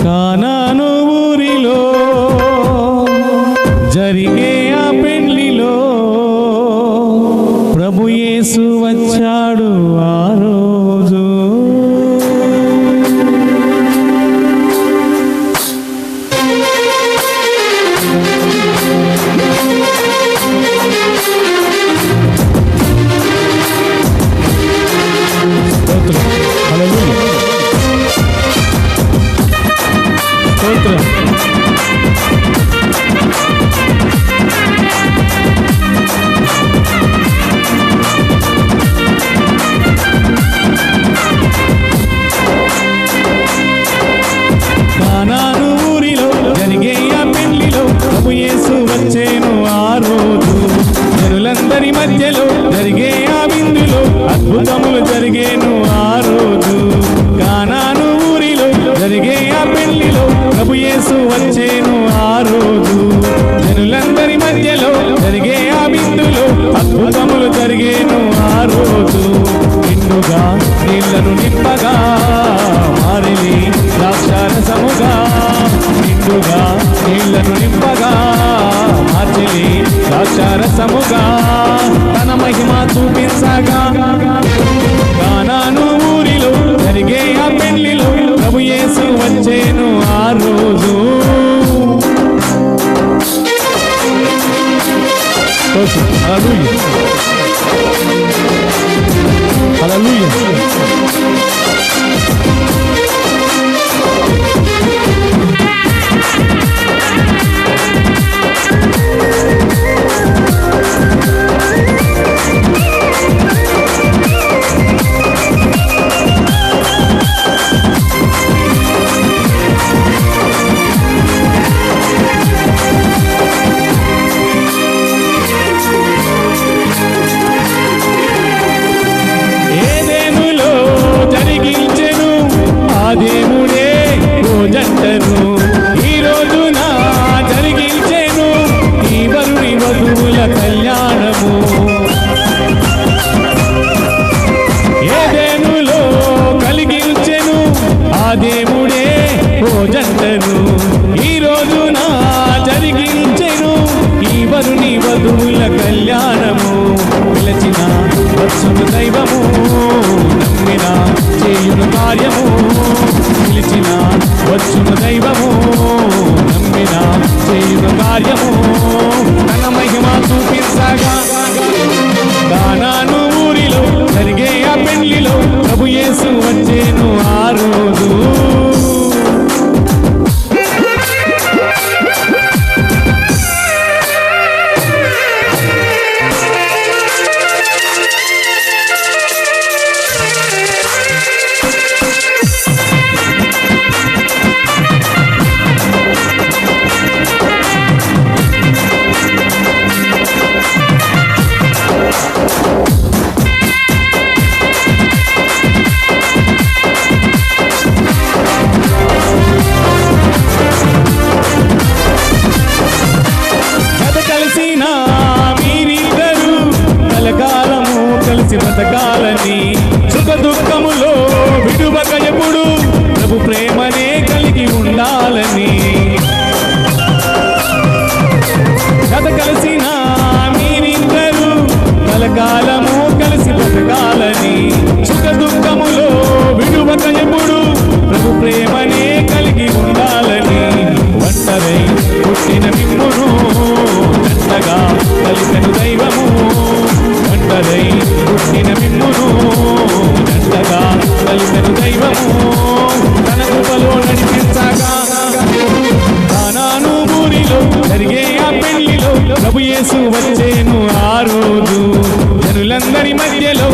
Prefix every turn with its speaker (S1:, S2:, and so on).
S1: కానాను ఊరిలో జరిగే ఆ పెళ్లిలో ప్రభు యేసు వచ్చాడు ఆ రోజు. కానాను ఊరిలో జరిగే ఆ పెళ్లిలో ప్రభు యేసు వచ్చేను ఆ రోజు. జనులందరి మధ్యలో జరిగే ఆ విందులో అద్భుతములు జరిగేను ఆ రోజు. కానాను ఊరిలో జరిగే ఆ పెళ్లిలో ప్రభు యేసు వచ్చేను ఆ రోజు. జనులందరి మధ్యలో జరిగే ఆ విందులో అద్భుతములు జరిగేను ఆ రోజు. నిండుగా నీళ్లను నింపగా మారిలి ద్రాక్షారసముగా. నిండుగా నీళ్లను నింపగా మార్చిలి ద్రాక్షారసముగా. తన మహిమ చూపించగా కానాను ఊరిలో జరిగే ఆ పెళ్లిలో ప్రభు యేసు వచ్చేను ఆ రోజు. హల్లెలూయా హల్లెలూయా. దేవుడే ఓ జంటను ఈ రోజున జరిగించెను ఈ వరుని వధువుల కళ్యాణము. ఏదెనులో కలిగించెను ఆ దేవుడే ఓ జంటను ఈ రోజున జరిగించెను ఈ వరుని వధువుల కళ్యాణము. పిలచిన వచ్చును దైవము, నమ్మిన చేయును కార్యము. పిలిచిన వచ్చును దైవము, నమ్మిన చేయును కార్యము. తన మహిమ చూపించగా కానాను ఊరిలో జరిగే ఆ పెళ్లిలో ప్రభు యేసు వచ్చేను ఆ రోజు. బ్రతకాలని సుఖ దుఃఖములో విడువక ఎప్పుడు ప్రభు ప్రేమనే కలిగి ఉండాలని. కథ కలిసిన మీరిద్దరు కలకాలము కలిసి బ్రతకాలని. సుఖ దుఃఖములో విడువక ఎప్పుడు ప్రభు ప్రేమనే కలిగి ఉండాలని. ఒంటరై పుట్టిన మిమ్మును జంటగా కలిపెను దైవము. ఒంటరై పుట్టిన మిమ్మును జంటగా కలిపెను దైవము. తన కృపలో నడిపించగా కానాను ఊరిలో జరిగే ఆ పెళ్లిలో ప్రభు యేసు వచ్చేను ఆ రోజు. జనులందరి మధ్యలో